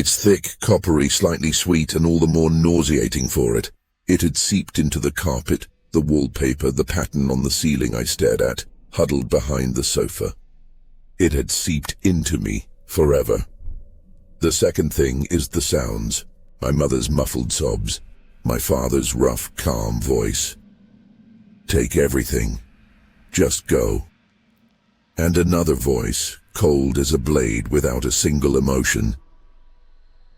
It's thick, coppery, slightly sweet, and all the more nauseating for it. It had seeped into the carpet, the wallpaper, the pattern on the ceiling I stared at, huddled behind the sofa. It had seeped into me forever. The second thing is the sounds. My mother's muffled sobs, my father's rough, calm voice. Take everything. Just go. And another voice, cold as a blade without a single emotion.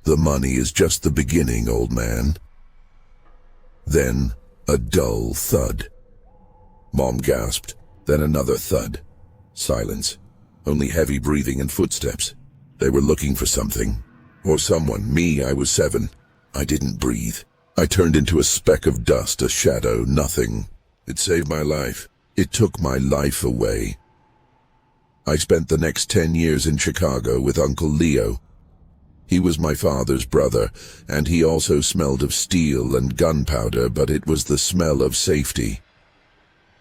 The money is just the beginning, old man. Then a dull thud. Mom gasped, then another thud. Silence. Only heavy breathing and footsteps. They were looking for something. Or someone. Me, I was 7. I didn't breathe. I turned into a speck of dust, a shadow, nothing. It saved my life. It took my life away. I spent the next 10 years in Chicago with Uncle Leo. He was my father's brother, and he also smelled of steel and gunpowder, but it was the smell of safety.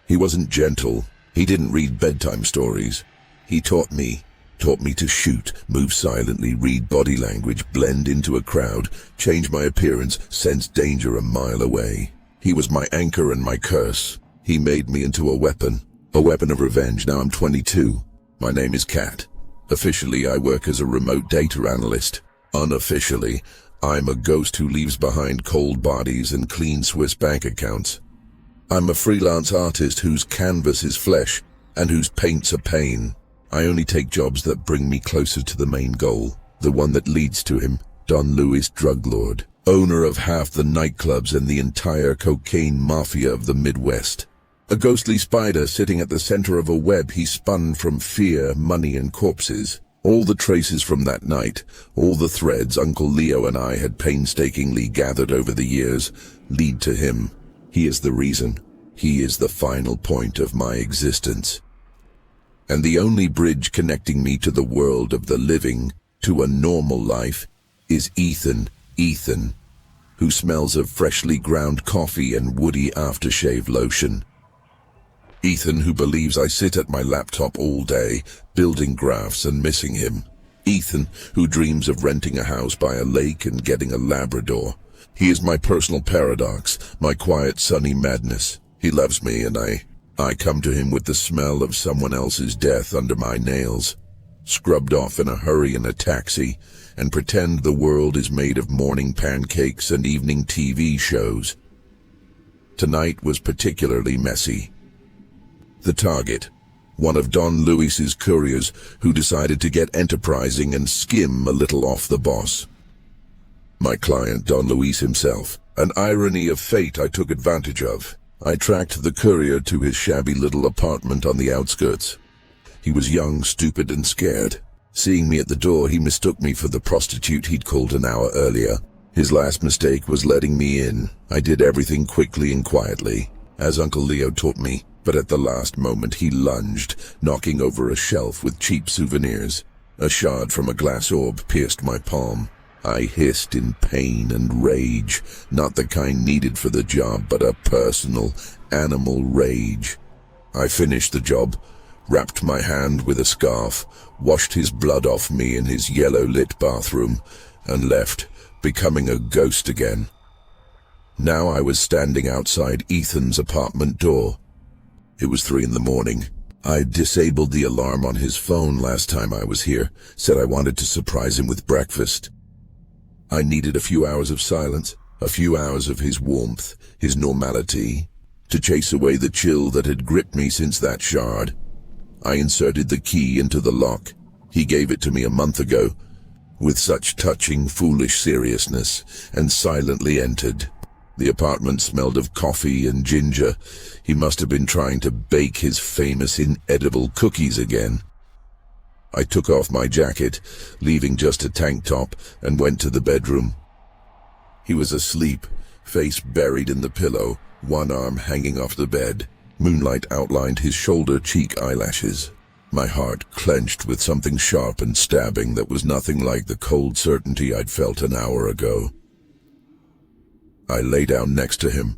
He wasn't gentle. He didn't read bedtime stories. He taught me to shoot, move silently, read body language, blend into a crowd, change my appearance, sense danger a mile away. He was my anchor and my curse. He made me into a weapon of revenge. Now I'm 22. My name is Kat. Officially, I work as a remote data analyst. Unofficially, I'm a ghost who leaves behind cold bodies and clean Swiss bank accounts. I'm a freelance artist whose canvas is flesh and whose paint's a pain. I only take jobs that bring me closer to the main goal, the one that leads to him, Don Luis drug lord, owner of half the nightclubs and the entire cocaine mafia of the Midwest. A ghostly spider sitting at the center of a web he spun from fear, money, and corpses. All the traces from that night, all the threads Uncle Leo and I had painstakingly gathered over the years, lead to him. He is the reason. He is the final point of my existence. And the only bridge connecting me to the world of the living, to a normal life, is Ethan, who smells of freshly ground coffee and woody aftershave lotion. Ethan, who believes I sit at my laptop all day, building graphs and missing him. Ethan, who dreams of renting a house by a lake and getting a Labrador. He is my personal paradox, my quiet, sunny madness. He loves me, and I come to him with the smell of someone else's death under my nails, scrubbed off in a hurry in a taxi, and pretend the world is made of morning pancakes and evening TV shows. Tonight was particularly messy. The target, one of Don Luis's couriers who decided to get enterprising and skim a little off the boss. My client, Don Luis himself, an irony of fate I took advantage of. I tracked the courier to his shabby little apartment on the outskirts. He was young, stupid, and scared. Seeing me at the door, he mistook me for the prostitute he'd called an hour earlier. His last mistake was letting me in. I did everything quickly and quietly, as Uncle Leo taught me. But at the last moment he lunged, knocking over a shelf with cheap souvenirs. A shard from a glass orb pierced my palm. I hissed in pain and rage, not the kind needed for the job, but a personal, animal rage. I finished the job, wrapped my hand with a scarf, washed his blood off me in his yellow-lit bathroom, and left, becoming a ghost again. Now I was standing outside Ethan's apartment door. It was 3 a.m. I disabled the alarm on his phone last time I was here, said I wanted to surprise him with breakfast. I needed a few hours of silence, a few hours of his warmth, his normality, to chase away the chill that had gripped me since that shard. I inserted the key into the lock. He gave it to me a month ago, with such touching, foolish seriousness, and silently entered. The apartment smelled of coffee and ginger. He must have been trying to bake his famous inedible cookies again. I took off my jacket, leaving just a tank top, and went to the bedroom. He was asleep, face buried in the pillow, one arm hanging off the bed. Moonlight outlined his shoulder-cheek eyelashes. My heart clenched with something sharp and stabbing that was nothing like the cold certainty I'd felt an hour ago. I lay down next to him,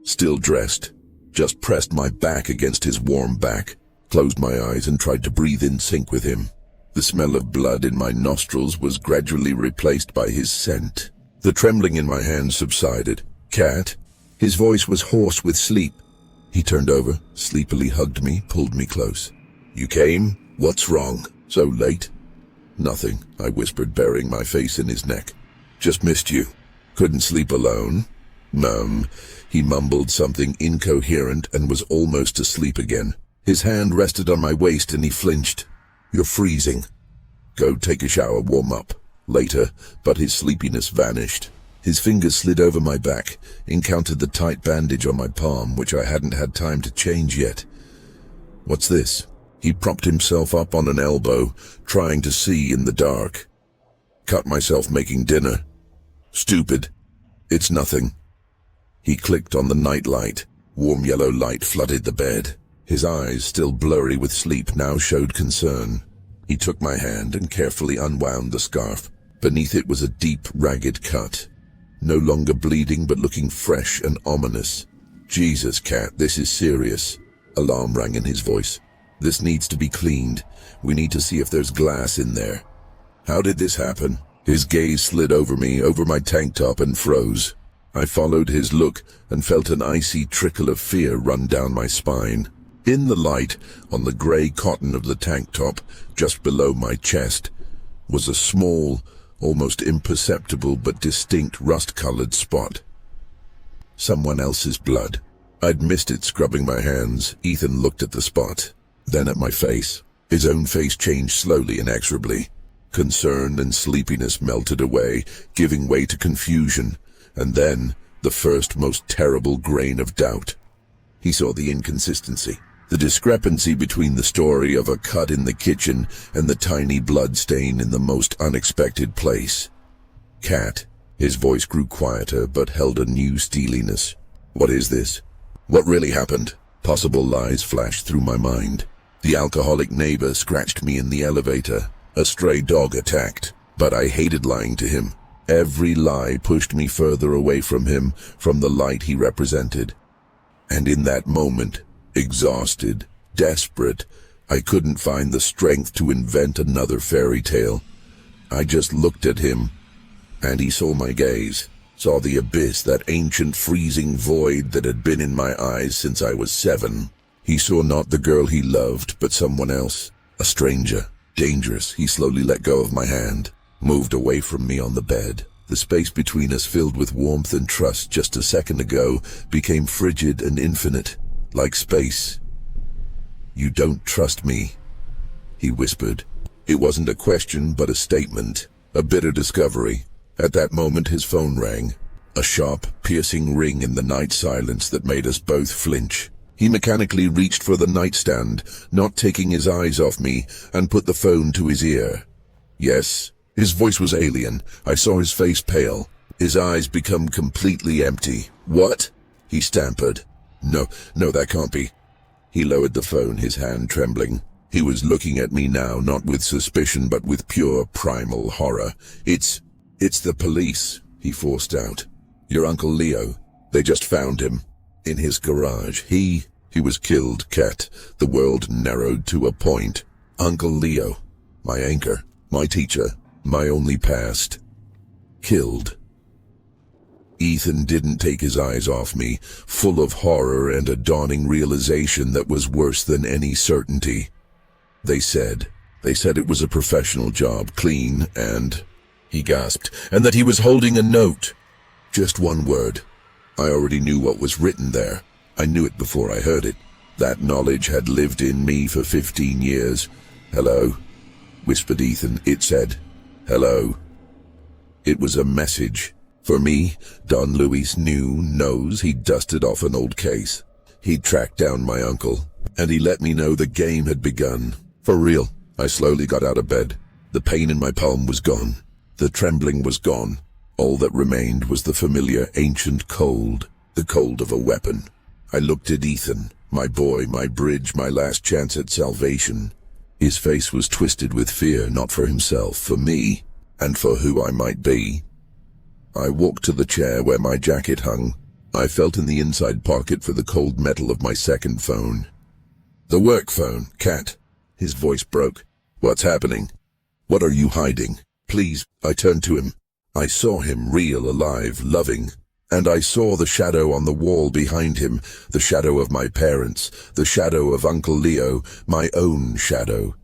still dressed, just pressed my back against his warm back, closed my eyes and tried to breathe in sync with him. The smell of blood in my nostrils was gradually replaced by his scent. The trembling in my hands subsided. "Cat?" His voice was hoarse with sleep. He turned over, sleepily hugged me, pulled me close. "You came? What's wrong? So late?" "Nothing," I whispered, burying my face in his neck. "Just missed you. Couldn't sleep alone?" He mumbled something incoherent and was almost asleep again. His hand rested on my waist and he flinched. "You're freezing. Go take a shower, warm up. Later," but his sleepiness vanished. His fingers slid over my back, encountered the tight bandage on my palm, which I hadn't had time to change yet. "What's this?" He propped himself up on an elbow, trying to see in the dark. "Cut myself making dinner." "Stupid. It's nothing." He clicked on the nightlight. Warm yellow light flooded the bed. His eyes, still blurry with sleep, now showed concern. He took my hand and carefully unwound the scarf. Beneath it was a deep, ragged cut. No longer bleeding, but looking fresh and ominous. "Jesus, Cat, this is serious." Alarm rang in his voice. "This needs to be cleaned. We need to see if there's glass in there." "How did this happen?" His gaze slid over me, over my tank top, and froze. I followed his look and felt an icy trickle of fear run down my spine. In the light, on the grey cotton of the tank top, just below my chest, was a small, almost imperceptible but distinct rust-colored spot. Someone else's blood. I'd missed it scrubbing my hands. Ethan looked at the spot, then at my face. His own face changed slowly, inexorably. Concern and sleepiness melted away, giving way to confusion, and then the first most terrible grain of doubt. He saw the inconsistency. The discrepancy between the story of a cut in the kitchen and the tiny blood stain in the most unexpected place. "Cat." His voice grew quieter, but held a new steeliness. "What is this? What really happened?" Possible lies flashed through my mind. The alcoholic neighbor scratched me in the elevator. A stray dog attacked, but I hated lying to him. Every lie pushed me further away from him, from the light he represented. And in that moment, exhausted, desperate, I couldn't find the strength to invent another fairy tale. I just looked at him, and he saw my gaze, saw the abyss, that ancient freezing void that had been in my eyes since I was 7. He saw not the girl he loved, but someone else, a stranger, dangerous. He slowly let go of my hand, moved away from me on the bed. The space between us, filled with warmth and trust just a second ago, became frigid and infinite, like space. "You don't trust me," he whispered. It wasn't a question, but a statement, a bitter discovery. At that moment his phone rang, a sharp, piercing ring in the night silence that made us both flinch. He mechanically reached for the nightstand, not taking his eyes off me, and put the phone to his ear. "Yes." His voice was alien. I saw his face pale, his eyes become completely empty. "What?" he stammered. No, that can't be." He lowered the phone, his hand trembling. He was looking at me now, not with suspicion, but with pure, primal horror. It's the police," he forced out. "Your Uncle Leo. They just found him. In his garage. He was killed, Cat." The world narrowed to a point. Uncle Leo. My anchor. My teacher. My only past. Killed. Ethan didn't take his eyes off me, full of horror and a dawning realization that was worse than any certainty. They said it was a professional job, clean, and... He gasped, and that he was holding a note. Just one word. I already knew what was written there. I knew it before I heard it. That knowledge had lived in me for 15 years. "Hello," whispered Ethan. It said, "Hello." It was a message. For me, Don Luis knows he'd dusted off an old case. He'd tracked down my uncle, and he let me know the game had begun. For real. I slowly got out of bed. The pain in my palm was gone. The trembling was gone. All that remained was the familiar ancient cold, the cold of a weapon. I looked at Ethan, my boy, my bridge, my last chance at salvation. His face was twisted with fear, not for himself, for me, and for who I might be. I walked to the chair where my jacket hung. I felt in the inside pocket for the cold metal of my second phone. "The work phone, Cat." His voice broke. "What's happening?" What are you hiding? Please, I turned to him. I saw him real, alive, loving. And I saw the shadow on the wall behind him, the shadow of my parents, the shadow of Uncle Leo, my own shadow.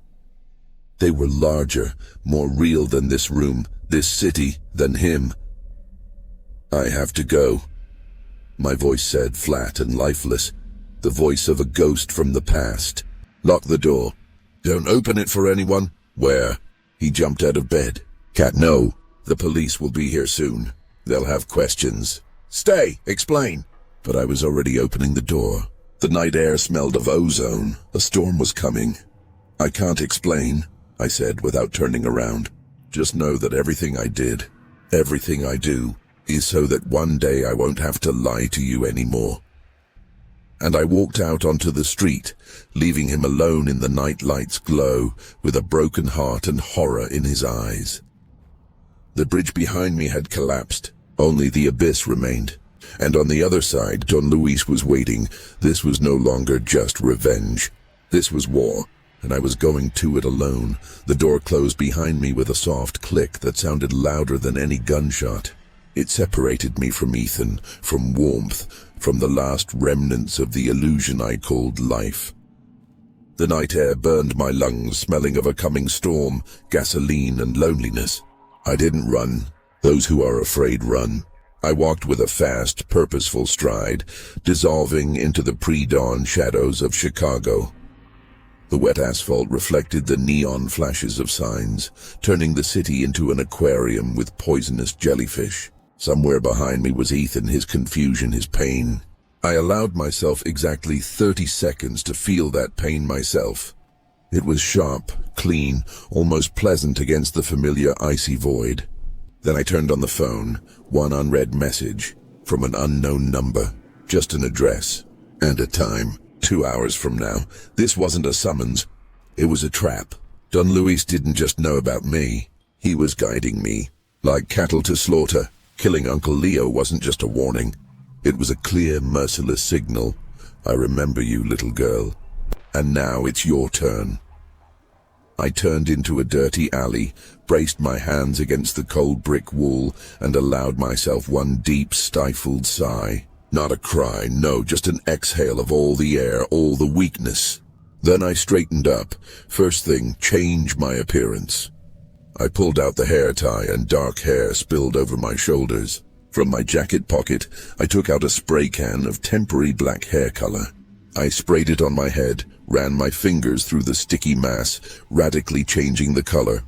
They were larger, more real than this room, this city, than him. I have to go, my voice said, flat and lifeless, the voice of a ghost from the past. Lock the door. Don't open it for anyone. Where? He jumped out of bed. Cat, no. The police will be here soon. They'll have questions. Stay, explain. But I was already opening the door. The night air smelled of ozone. A storm was coming. I can't explain, I said without turning around. Just know that everything I did, everything I do, is so that one day I won't have to lie to you anymore. And I walked out onto the street, leaving him alone in the night light's glow, with a broken heart and horror in his eyes. The bridge behind me had collapsed. Only the abyss remained. And on the other side, Don Luis was waiting. This was no longer just revenge. This was war, and I was going to it alone. The door closed behind me with a soft click that sounded louder than any gunshot. It separated me from Ethan, from warmth, from the last remnants of the illusion I called life. The night air burned my lungs, smelling of a coming storm, gasoline and loneliness. I didn't run. Those who are afraid run. I walked with a fast, purposeful stride, dissolving into the pre-dawn shadows of Chicago. The wet asphalt reflected the neon flashes of signs, turning the city into an aquarium with poisonous jellyfish. Somewhere behind me was Ethan, his confusion, his pain. I allowed myself exactly 30 seconds to feel that pain myself. It was sharp, clean, almost pleasant against the familiar icy void. Then I turned on the phone, one unread message, from an unknown number, just an address, and a time, 2 hours from now. This wasn't a summons, it was a trap. Don Luis didn't just know about me, he was guiding me, like cattle to slaughter. Killing Uncle Leo wasn't just a warning. It was a clear, merciless signal. I remember you, little girl. And now it's your turn. I turned into a dirty alley, braced my hands against the cold brick wall, and allowed myself one deep, stifled sigh. Not a cry, no, just an exhale of all the air, all the weakness. Then I straightened up. First thing, change my appearance. I pulled out the hair tie, and dark hair spilled over my shoulders. From my jacket pocket, I took out a spray can of temporary black hair color. I sprayed it on my head, ran my fingers through the sticky mass, radically changing the color.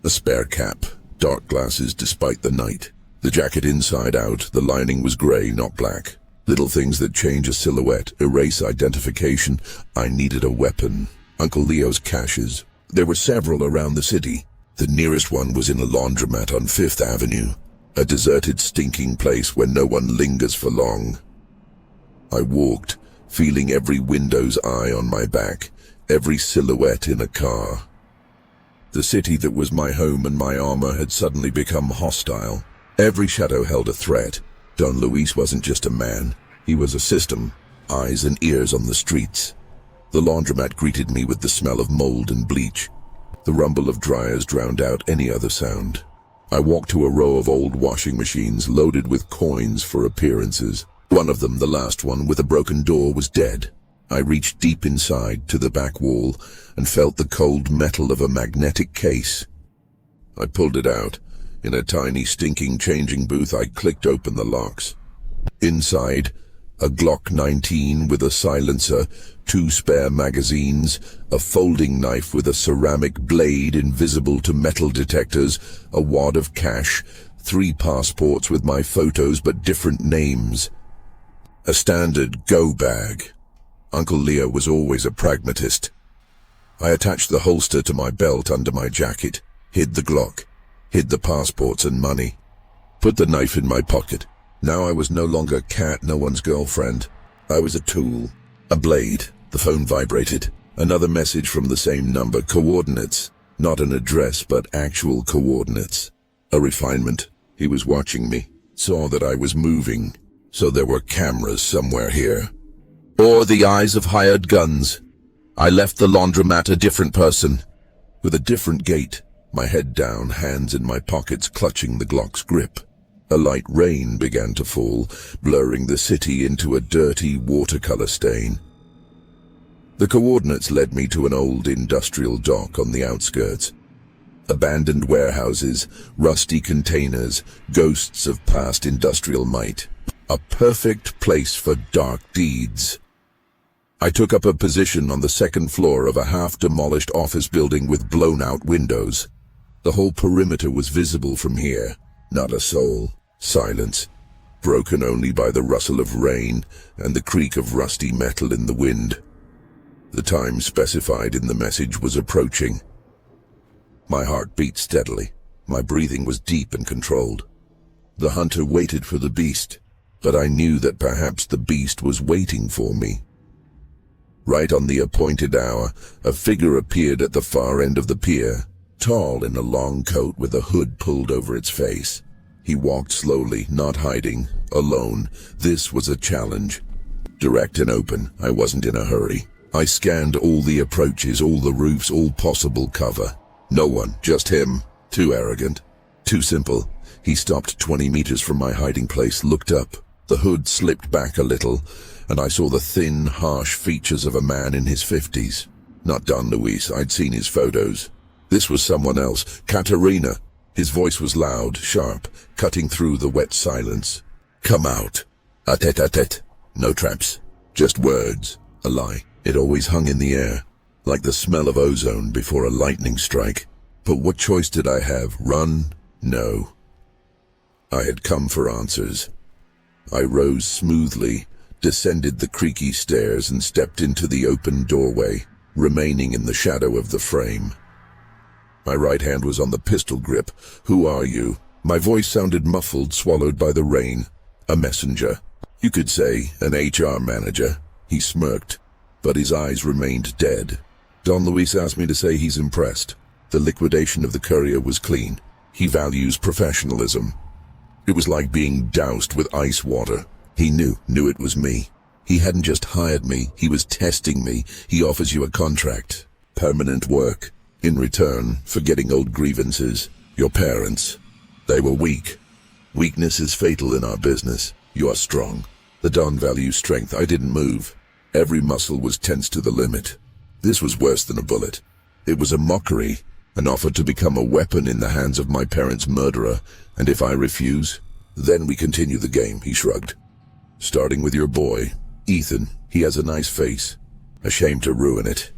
A spare cap, dark glasses despite the night. The jacket inside out, the lining was gray, not black. Little things that change a silhouette, erase identification. I needed a weapon. Uncle Leo's caches. There were several around the city. The nearest one was in a laundromat on 5th Avenue, a deserted, stinking place where no one lingers for long. I walked, feeling every window's eye on my back, every silhouette in a car. The city that was my home and my armor had suddenly become hostile. Every shadow held a threat. Don Luis wasn't just a man, he was a system, eyes and ears on the streets. The laundromat greeted me with the smell of mold and bleach. The rumble of dryers drowned out any other sound. I walked to a row of old washing machines loaded with coins for appearances. One of them, the last one, with a broken door, was dead. I reached deep inside to the back wall and felt the cold metal of a magnetic case. I pulled it out. In a tiny, stinking changing booth, I clicked open the locks. Inside, a Glock 19 with a silencer, 2 spare magazines, a folding knife with a ceramic blade invisible to metal detectors, a wad of cash, 3 passports with my photos but different names. A standard go bag. Uncle Leo was always a pragmatist. I attached the holster to my belt under my jacket, hid the Glock, hid the passports and money, put the knife in my pocket. Now I was no longer Cat, no one's girlfriend. I was a tool, a blade. The phone vibrated. Another message from the same number, coordinates. Not an address, but actual coordinates. A refinement. He was watching me, saw that I was moving, so there were cameras somewhere here. Or the eyes of hired guns. I left the laundromat a different person, with a different gait, my head down, hands in my pockets clutching the Glock's grip. A light rain began to fall, blurring the city into a dirty watercolor stain. The coordinates led me to an old industrial dock on the outskirts. Abandoned warehouses, rusty containers, ghosts of past industrial might. A perfect place for dark deeds. I took up a position on the second floor of a half-demolished office building with blown-out windows. The whole perimeter was visible from here. Not a soul. Silence, broken only by the rustle of rain and the creak of rusty metal in the wind. The time specified in the message was approaching. My heart beat steadily. My breathing was deep and controlled. The hunter waited for the beast, but I knew that perhaps the beast was waiting for me. Right on the appointed hour, a figure appeared at the far end of the pier, tall in a long coat with a hood pulled over its face. He walked slowly, not hiding, alone. This was a challenge. Direct and open, I wasn't in a hurry. I scanned all the approaches, all the roofs, all possible cover. No one, just him. Too arrogant. Too simple. He stopped 20 meters from my hiding place, looked up. The hood slipped back a little, and I saw the thin, harsh features of a man in his 50s. Not Don Luis, I'd seen his photos. This was someone else, Katerina. His voice was loud, sharp, cutting through the wet silence. Come out. A tete-a-tete. No traps. Just words. A lie. It always hung in the air, like the smell of ozone before a lightning strike. But what choice did I have? Run? No. I had come for answers. I rose smoothly, descended the creaky stairs and stepped into the open doorway, remaining in the shadow of the frame. My right hand was on the pistol grip. Who are you? My voice sounded muffled, swallowed by the rain. A messenger. You could say an HR manager. He smirked, but his eyes remained dead. Don Luis asked me to say he's impressed. The liquidation of the courier was clean. He values professionalism. It was like being doused with ice water. He knew it was me. He hadn't just hired me, he was testing me. He offers you a contract. Permanent work. In return, forgetting old grievances. Your parents. They were weak. Weakness is fatal in our business. You are strong. The Don values strength. I didn't move. Every muscle was tense to the limit. This was worse than a bullet. It was a mockery, an offer to become a weapon in the hands of my parents' murderer. And if I refuse, then we continue the game, he shrugged. Starting with your boy, Ethan. He has a nice face. Ashamed to ruin it.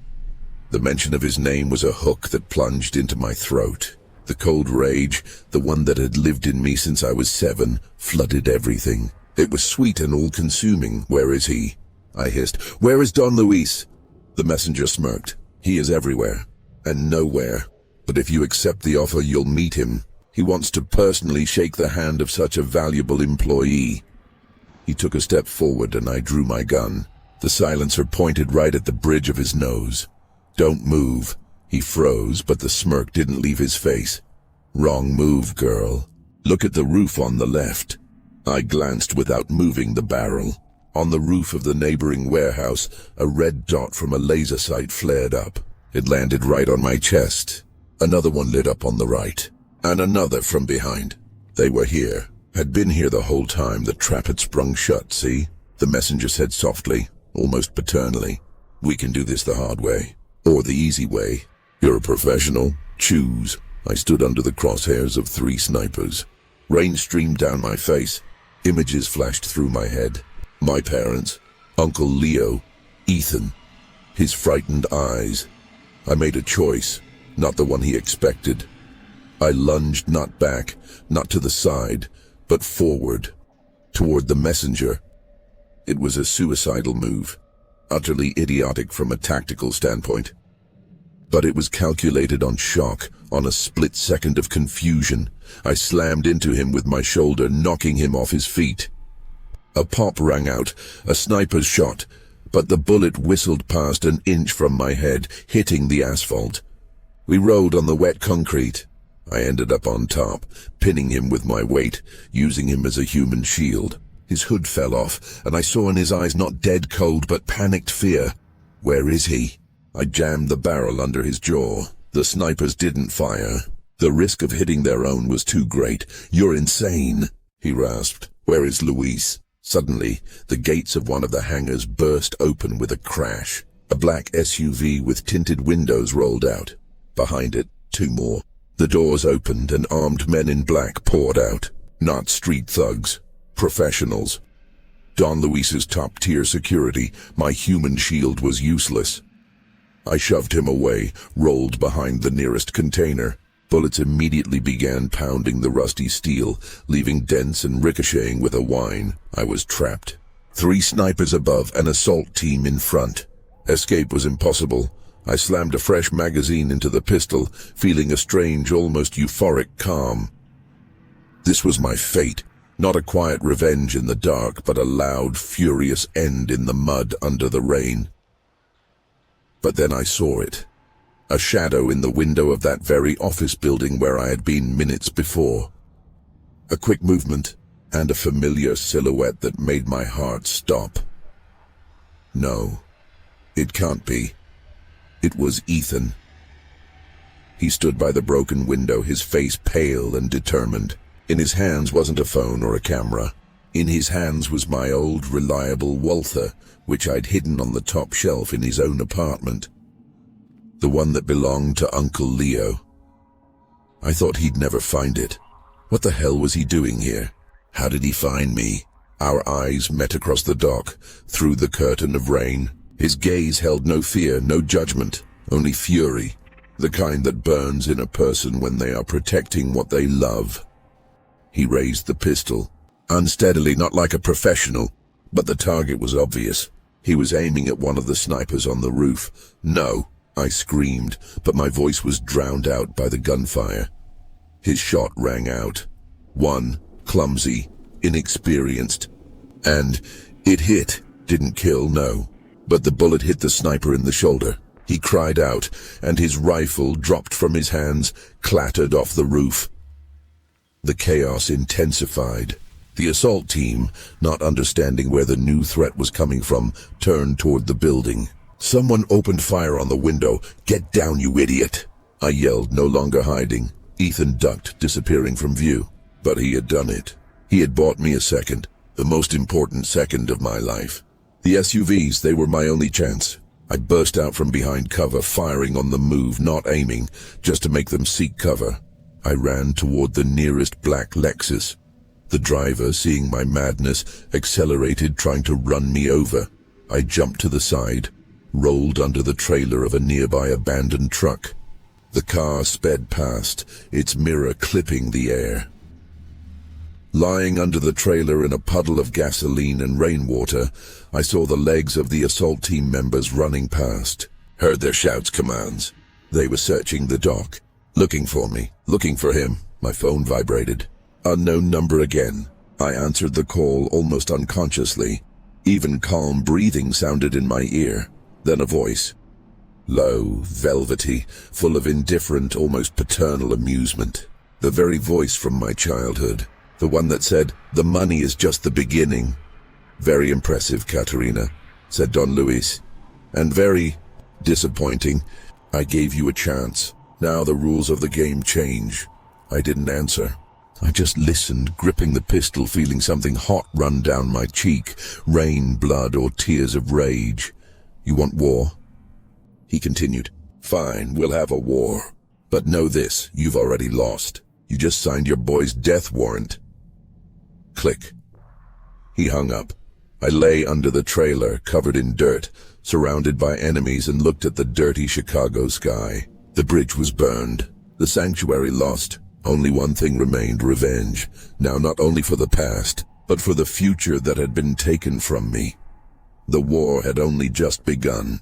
The mention of his name was a hook that plunged into my throat. The cold rage, the one that had lived in me since I was 7, flooded everything. It was sweet and all-consuming. Where is he? I hissed. Where is Don Luis? The messenger smirked. He is everywhere, and nowhere. But if you accept the offer, you'll meet him. He wants to personally shake the hand of such a valuable employee. He took a step forward and I drew my gun. The silencer pointed right at the bridge of his nose. Don't move. He froze, but the smirk didn't leave his face. Wrong move, girl. Look at the roof on the left. I glanced without moving the barrel. On the roof of the neighboring warehouse, a red dot from a laser sight flared up. It landed right on my chest. Another one lit up on the right, and another from behind. They were here. Had been here the whole time. The trap had sprung shut, see? The messenger said softly, almost paternally. We can do this the hard way, or the easy way. You're a professional. Choose. I stood under the crosshairs of 3 snipers. Rain streamed down my face. Images flashed through my head. My parents, Uncle Leo, Ethan, his frightened eyes. I made a choice, not the one he expected. I lunged not back, not to the side, but forward, toward the messenger. It was a suicidal move, utterly idiotic from a tactical standpoint. But it was calculated on shock, on a split second of confusion. I slammed into him with my shoulder, knocking him off his feet. A pop rang out, a sniper's shot, but the bullet whistled past an inch from my head, hitting the asphalt. We rolled on the wet concrete. I ended up on top, pinning him with my weight, using him as a human shield. His hood fell off, and I saw in his eyes not dead cold, but panicked fear. Where is he? I jammed the barrel under his jaw. The snipers didn't fire. The risk of hitting their own was too great. "You're insane," he rasped. "Where is Luis?" Suddenly, the gates of one of the hangars burst open with a crash. A black SUV with tinted windows rolled out. Behind it, two more. The doors opened and armed men in black poured out. Not street thugs. Professionals. Don Luis's top-tier security. My human shield was useless. I shoved him away, rolled behind the nearest container. Bullets immediately began pounding the rusty steel, leaving dents and ricocheting with a whine. I was trapped. 3 snipers above, an assault team in front. Escape was impossible. I slammed a fresh magazine into the pistol, feeling a strange, almost euphoric calm. This was my fate. Not a quiet revenge in the dark, but a loud, furious end in the mud under the rain. But then I saw it. A shadow in the window of that very office building where I had been minutes before. A quick movement, and a familiar silhouette that made my heart stop. No, it can't be. It was Ethan. He stood by the broken window, his face pale and determined. In his hands wasn't a phone or a camera. In his hands was my old, reliable Walther, which I'd hidden on the top shelf in his own apartment. The one that belonged to Uncle Leo. I thought he'd never find it. What the hell was he doing here? How did he find me? Our eyes met across the dock, through the curtain of rain. His gaze held no fear, no judgment, only fury, the kind that burns in a person when they are protecting what they love. He raised the pistol, unsteadily, not like a professional, but the target was obvious. He was aiming at one of the snipers on the roof. "No," I screamed, but my voice was drowned out by the gunfire. His shot rang out. One, clumsy, inexperienced, and it hit. Didn't kill, no, but the bullet hit the sniper in the shoulder. He cried out, and his rifle dropped from his hands, clattered off the roof. The chaos intensified. The assault team, not understanding where the new threat was coming from, turned toward the building. Someone opened fire on the window. "Get down, you idiot!" I yelled, no longer hiding. Ethan ducked, disappearing from view. But he had done it. He had bought me a second, the most important second of my life. The SUVs, they were my only chance. I burst out from behind cover, firing on the move, not aiming, just to make them seek cover. I ran toward the nearest black Lexus. The driver, seeing my madness, accelerated, trying to run me over. I jumped to the side, rolled under the trailer of a nearby abandoned truck. The car sped past, its mirror clipping the air. Lying under the trailer in a puddle of gasoline and rainwater, I saw the legs of the assault team members running past. Heard their shouts, commands. They were searching the dock, looking for me, looking for him. My phone vibrated. Unknown number again. I answered the call almost unconsciously. Even calm breathing sounded in my ear. Then a voice. Low, velvety, full of indifferent, almost paternal amusement. The very voice from my childhood. The one that said, "The money is just the beginning." "Very impressive, Katerina," said Don Luis. "And very disappointing. I gave you a chance. Now the rules of the game change." I didn't answer. I just listened, gripping the pistol, feeling something hot run down my cheek. Rain, blood, or tears of rage. "You want war?" He continued. "Fine, we'll have a war. But know this, you've already lost. You just signed your boy's death warrant." Click. He hung up. I lay under the trailer, covered in dirt, surrounded by enemies, and looked at the dirty Chicago sky. The bridge was burned. The sanctuary lost. Only one thing remained, revenge. Now not only for the past, but for the future that had been taken from me. The war had only just begun.